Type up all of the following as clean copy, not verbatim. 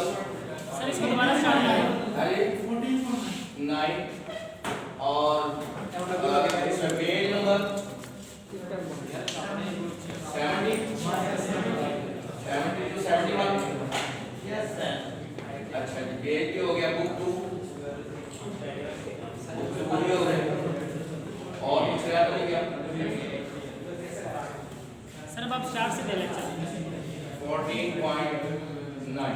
Sir इसको दोबारा start करें। 9 और इसमें पेज नंबर 70 to 71। अच्छा जी, पेज भी हो गया, बुक 2 भी हो गए और दूसरा हो गया। सर अब आप स्टार्ट से दे लेक्चर 14.9।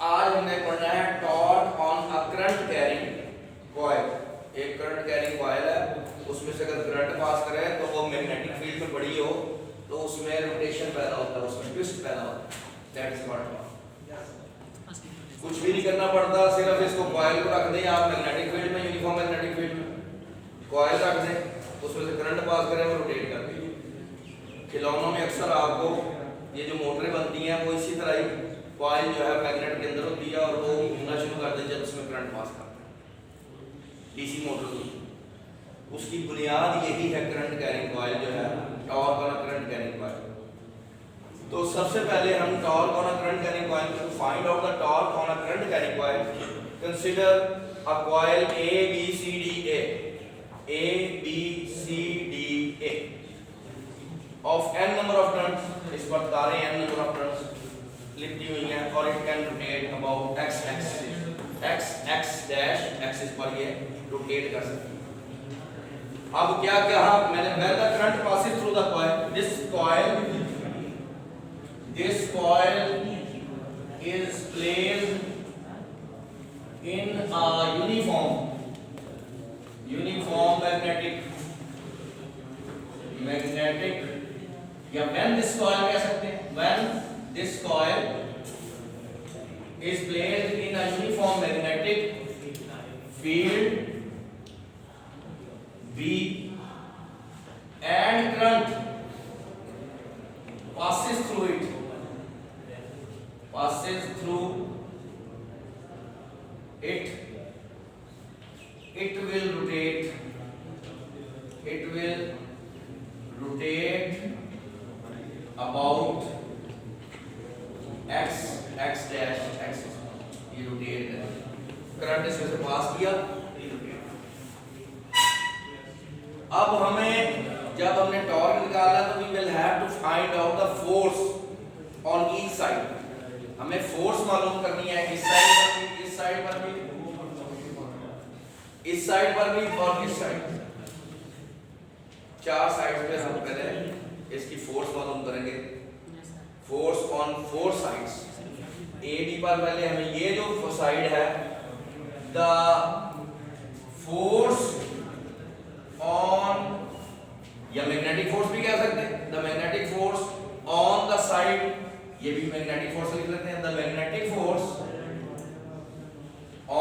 आज हमने पढ़ना है torque on a current carrying coil. एक करंट कैरिंग कॉइल है, उसमें से अगर करंट पास करे तो वो मैग्नेटिक फील्ड में पड़ी हो तो उसमें रोटेशन पैदा होता है, उसमें ट्विस्ट पैदा होता है। That is what torque. कुछ भी नहीं करना पड़ता, सिर्फ इसको कॉइल को रख दें आप मैग्नेटिक फील्ड में, यूनिफॉर्म मैग्नेटिक फील्ड में कॉइल रख दें, उसमें से करंट पास करें, वो रोटेट कर दें। खिलौनों में अक्सर आपको ये जो मोटरें बनती हैं वो इसी तरह ही कॉइल जो है मैग्नेट के अंदर होती है और वो घूमना शुरू कर देते हैं जब उसमें करंट पास करता है। डीसी मोटर की उसकी बुनियाद यही है, करंट कैरिंग कॉइल जो है, torque on a current carrying coil. तो सबसे पहले हम torque on a current carrying coil को find out the torque on a current carrying coil. Consider a coil ABCDA of n number of turns। इस पर तारे n number of turns लिखी हुई हैं और it can rotate about x axis पर ये रोटेट कर सकती है। अब क्या कहा मैंने, when the current passes through the coil, this coil is placed in a uniform magnetic या when this coil कह सकते हैं, when this coil is placed in a uniform magnetic field B and current passes through it, it will rotate about x axis। ये rotate करेगा, current इसमें से पास किया, अब हमें जब हमने टॉर्क निकाला तो we will have to find out the force on each side. हमें फोर्स मालूम करनी है इस साइड पर भी, इस साइड पर भी, इस साइड पर भी और इस साइड। चार साइड पे हम पहले इसकी फोर्स मालूम करेंगे। Force on 4 sides. A B पर पहले हमें ये जो साइड है, द फोर्स ऑन, या मैग्नेटिक फोर्स भी कह सकते हैं, the magnetic force on the side, ये भी मैग्नेटिक फोर्स लिख लेते हैं, the magnetic force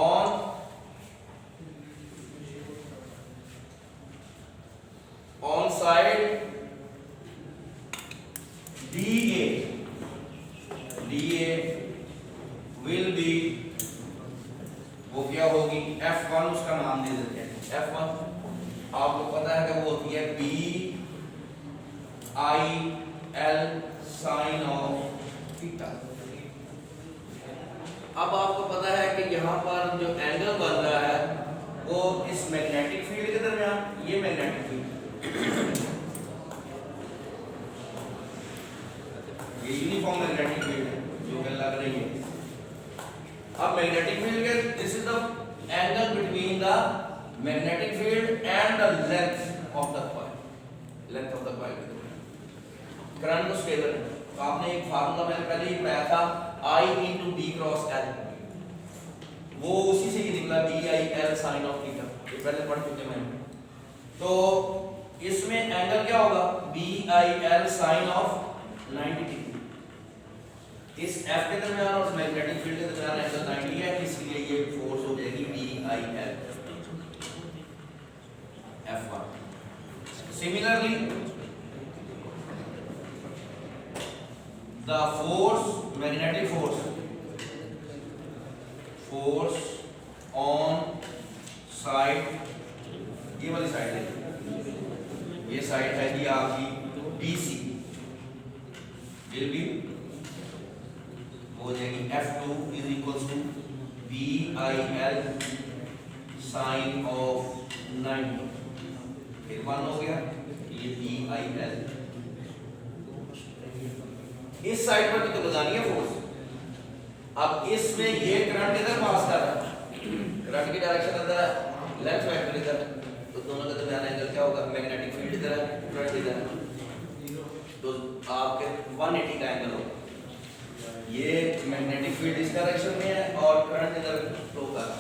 on side DA will be, वो क्या होगी, F1 उसका नाम दे देते हैं। F1 आपको पता है कि वो होती है BIL साइन ऑफ थीटा। अब आपको पता है कि यहाँ पर जो एंगल बन रहा है वो इस मैग्नेटिक फील्ड के दरमियान, ये मैग्नेटिक फील्ड, ये यूनिफॉर्म मैग्नेटिक फील्ड है जो कि लग रही है। अब मैग्नेटिक फील्ड के, this is the angle between the magnetic field and the length of the coil, current को स्केलर। तो आपने एक फार्मूला मैंने पहले ही पढ़ाया था, I into D cross L, वो उसी से ही निकला BIL साइन ऑफ थीटा, ये पहले पढ़ चुके हैं। तो इसमें एंगल क्या होगा, BIL साइन ऑफ 90 डिग्री। इस F के दरमियान और मैग्नेटिक फील्ड के दरमियान एंगल 90 है, इसलिए ये फोर्स हो जाएगी BIL F1। Similarly the force, magnetic force on side, ये वाली साइड है, ये साइड है जी आपकी BC, will be, वो हो जाएगी F2 is equals to BIL sine of 90, फिर 1 हो गया ये BIL। इस साइड पर तो लगानी है फोर्स। अब इसमें ये करंट इधर पास कर रहा है, करंट की डायरेक्शन इधर है, लेंथ वेक्टर इधर है, तो दोनों का दरमियान एंगल क्या होगा? मैग्नेटिक फील्ड इधर है, करंट इधर है, तो आपके 180 का एंगल होगा। ये मैग्नेटिक फील्ड इस डायरेक्शन में है और करंट इधर फ्लो कर रहा है,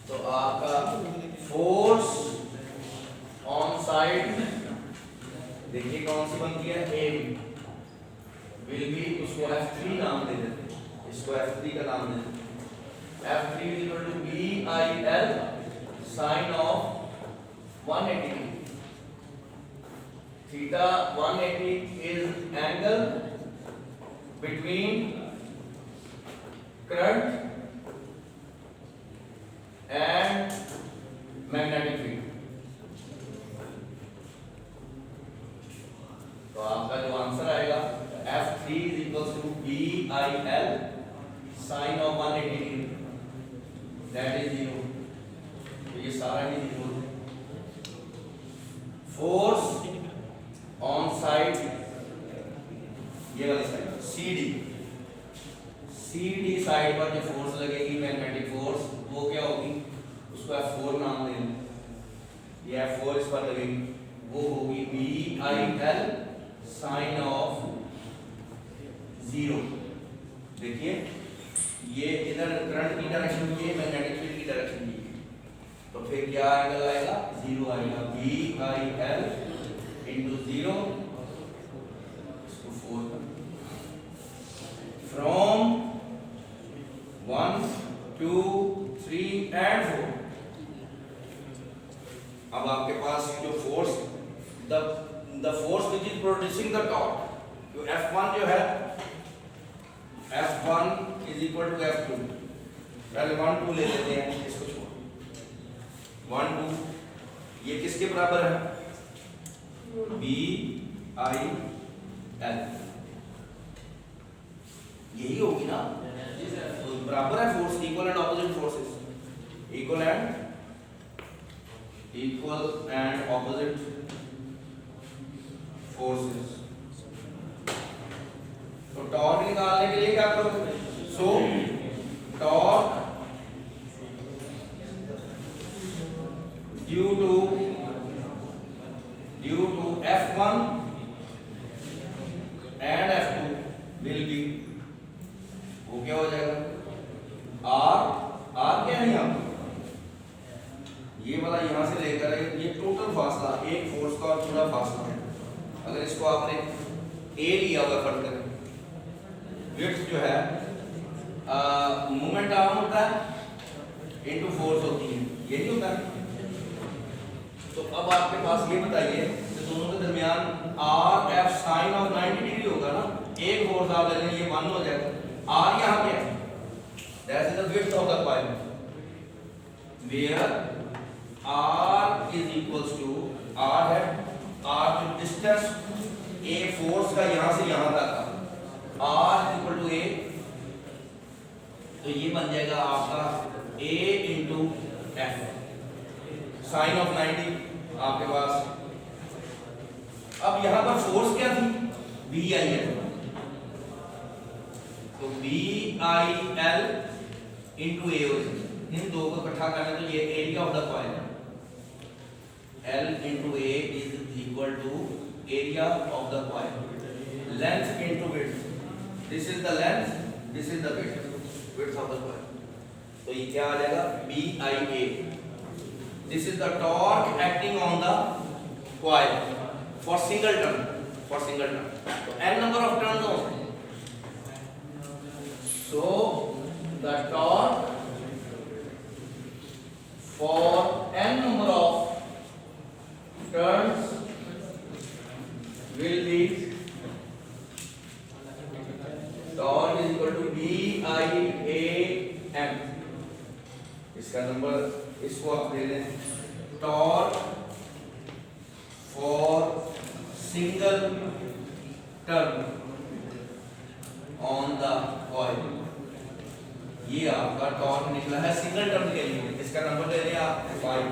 तो आपका फोर्स ऑन साइड देखिए कौन सी बनती है? A विल बी, उसको F3 नाम दे देते हैं, इसको F3 का नाम दे देते हैं। F3 is equal to BIL sin of 180 theta 180 is angle between current and magnetic field। तो आपका जो आंसर आएगा F3 is equals to BIL sin of 180 degree, that is 0। तो ये सारा ही 0 है। फोर्स ऑन साइड ये वाली साइड CD साइड पर जो फोर्स लगेगी मैग्नेटिक फोर्स, वो क्या होगी? उसको F4 नाम देंगे। ये F4 इस पर लगेगी, वो होगी BIL साइन ऑफ 0। देखिए ये इधर करंट की डायरेक्शन ये मैग्नेटिक फील्ड की डायरेक्शन ये, तो फिर क्या एंगल आएगा? 0 आएगा। BIL into 0 इसको 4 from 1 2 3 and 4। अब आपके पास जो force the force which is producing the torque, जो F1 जो है F1 is equal to F2। पहले 1 2 ले लेते हैं, इसको छोड़ 1 2 ये किसके बराबर है? BIL यही होगी ना, तो बराबर है force, equal and opposite forces, equal and opposite forces. तो टॉर्क निकालने के लिए क्या करोगे? So torque due to F1 and F2 will be, वो क्या हो जाएगा? R क्या है यहाँ? ये वाला यहाँ से लेकर ये टोटल फासला, एक फोर्स का और पूरा फासला है। अगर इसको आपने A लिया हुआ फर्क करें, विड्थ जो है मोमेंट आर्म होता है इनटू फोर्स होती है, यही होता है। तो अब आपके पास ये बताइए कि दोनों के दरमियान RF साइन ऑफ 90 डिग्री होगा ना, एक फोर्स आप ले लें ये 1 हो जाएगा। R यहाँ पे है, that is the width of the coil, where R is equals to R है, R जो डिस्टेंस A फोर्स का यहाँ से यहाँ तक का R इक्वल टू A, तो ये बन जाएगा आपका A into F sine of 90 आपके पास। अब यहाँ पर फोर्स क्या थी? BI है, तो BIL इंटू A हो जाएगा। इन दो को इकट्ठा करना तो ये एरिया ऑफ द कॉइल है, L into A is equal to area of the coil, length into width, this is the length, this is the width of the coil, तो ये क्या आ जाएगा? BIA। This is the torque acting on the coil for single turn, तो n number of turns होंगे, so the torque for n number of turns will be torque is equal to BIAM। इसका number इसको आप दे दें, torque for single turn on the coil ये आपका torque निकला है सिंगल टर्न के लिए। इसका नंबर दे दें आप 5,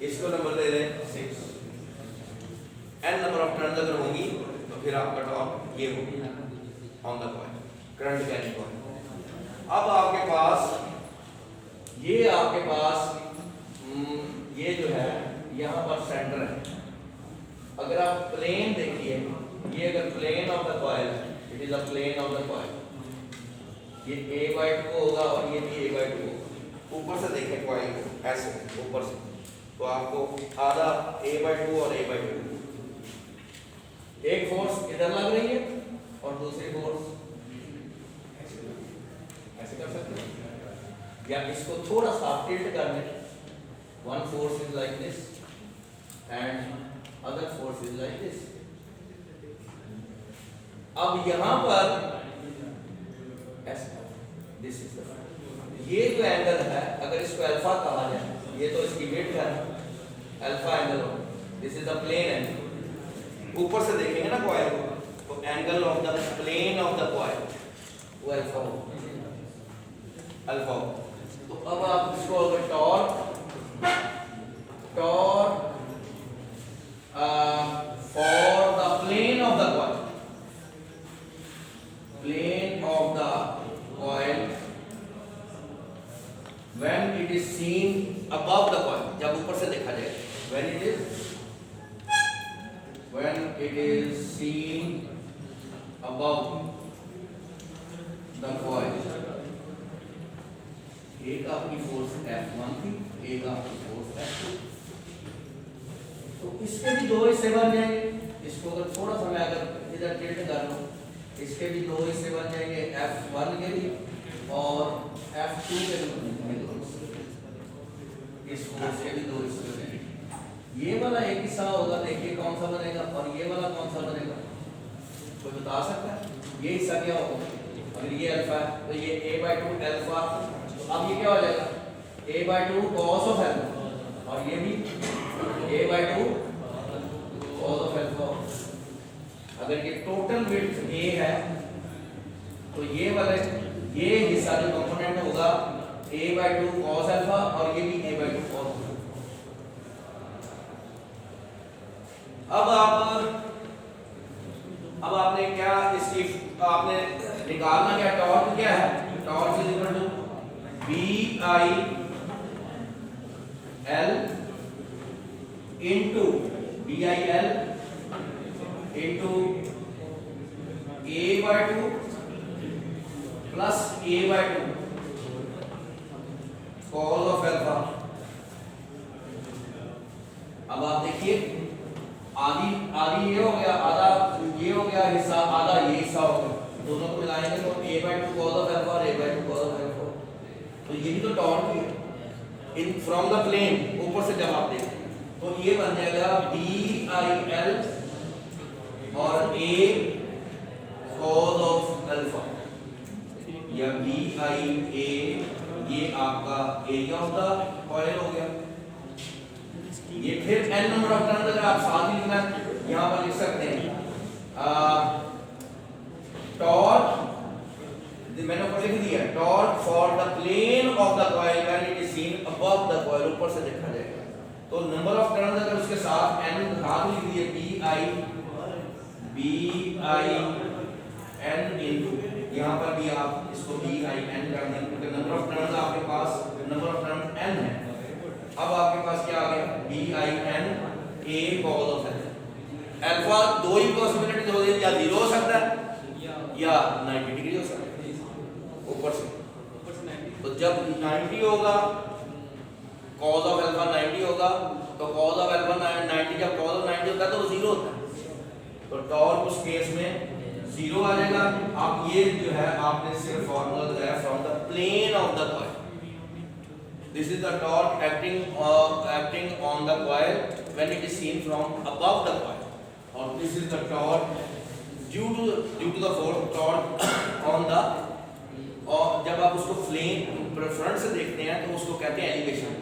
इसको नंबर दे दें 6। n नंबर ऑफ टर्न अगर होंगी तो फिर आपका टॉर्क ये होगी on the coil, current carrying coil. अब आपके पास ये जो है यहाँ पर सेंटर है। अगर आप प्लेन देखिए, ये अगर प्लेन ऑफ द कॉइल है, it is a plane of the coil, ये a/2 होगा और ये भी a/2 होगा। ऊपर से देखें कॉइल को ऐसे ऊपर से, तो आपको आधा a/2 और a/2, एक फोर्स इधर लग रही है और दूसरी फोर्स ऐसे कर सकते हैं, या इसको थोड़ा सा टिल्ट कर लें। One force is like this and other force is like this. अब यहां पर ऐसे, दिस इज द, ये जो एंगल है अगर इसको अल्फा कहा जाए, ये तो इसकी विड्थ है alpha angle, this is the plane angle. ऊपर से देखेंगे ना कॉइल को, तो angle of the plane of the coil वो अल्फा हो, अल्फा हो। तो अब आप इसको अगर torque for the plane of the coil, plane of the coil when it is seen above the coil, जब ऊपर से देखा जाए, when it is seen above the coil, एक आपकी फोर्स F1 थी, एक आपकी फोर्स F2, तो इसके भी दो हिस्से बन जाएंगे। इसको अगर थोड़ा सा मैं अगर इधर टिल्ट कर लूं, इसके भी दो हिस्से बन जाएंगे, F1 के भी और F2 के भी। इस फोर्स के भी दो हिस्से बनेंगे। ये वाला एक हिस्सा होगा, देखिए कौन सा बनेगा, और ये वाला कौन सा बनेगा, कोई बता सकता है? ये हिस्सा क्या होगा? अगर ये अल्फा है तो ये a/2 अल्फा, तो अब ये क्या हो जाएगा a/2 cos ऑफ अल्फा, और ये भी a/2 cos ऑफ अल्फा। अगर ये टोटल विड्थ a है तो ये वाला ये हिस्सा जो कंपोनेंट होगा a/2 cos अल्फा, और ये भी a/2 cos अल्फा। अब आपने क्या इसकी आपने निकालना क्या, टॉर्क क्या है? Torque is equal to BI L into BIL into a/2 plus a/2 cos of alpha. अब आप देखिए आधी ये हो गया, आधा ये हो गया हिस्सा, आधा ये हिस्सा हो गया, दोनों को मिलाएंगे तो a/2 cos ऑफ अल्फा और a/2 cos ऑफ अल्फा। तो ये भी तो टॉर्क है इन फ्रॉम द प्लेन, ऊपर से जब आप देखें तो ये बन जाएगा BIL और a cos ऑफ अल्फा, या BIA, ये आपका एरिया ऑफ द कॉइल हो गया। ये फिर n नंबर ऑफ टर्न अगर आप साथ ही लिखना यहां पर लिख सकते हैं, टॉर्क, मैंने ऊपर लिख दिया torque for the plane of the coil when it is seen above the coil, ऊपर से देखा जाएगा। तो नंबर ऑफ टर्न अगर उसके साथ n साथ लिख दिए BI n इनटू, यहां पर भी आप इसको BIN कर दें क्योंकि नंबर ऑफ टर्न्स आपके पास नंबर ऑफ टर्न n है। अब आपके पास क्या आ गया BIN a cos of alpha. दो ही पॉसिबिलिटीज हो गई, या 0 हो सकता है या 90 डिग्री हो सकता है ऊपर से। तो जब 90 होगा cos ऑफ अल्फा 90 होगा, तो cos ऑफ अल्फा 90, जब cos ऑफ 90 होता है तो वो 0 होता है, तो टॉर्क उस केस में 0 आ जाएगा। आप ये जो है आपने सिर्फ फार्मूला लगाया from the plane of the coil. This is the torque acting on the coil when it is seen from above the coil, और this is the torque due to the force torque on the, और जब आप उसको front से देखते हैं तो उसको कहते हैं elevation.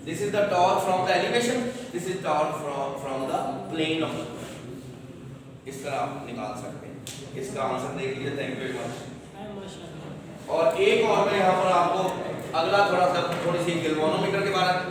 This is the torque from the elevation, this is torque from the plane of the coil। इस तरह आप निकाल सकते हैं। इसका आंसर देख लीजिए, थैंक यू वेरी मच। और एक और मैं यहाँ पर आपको अगला थोड़ी सी गैल्वेनोमीटर के बारे में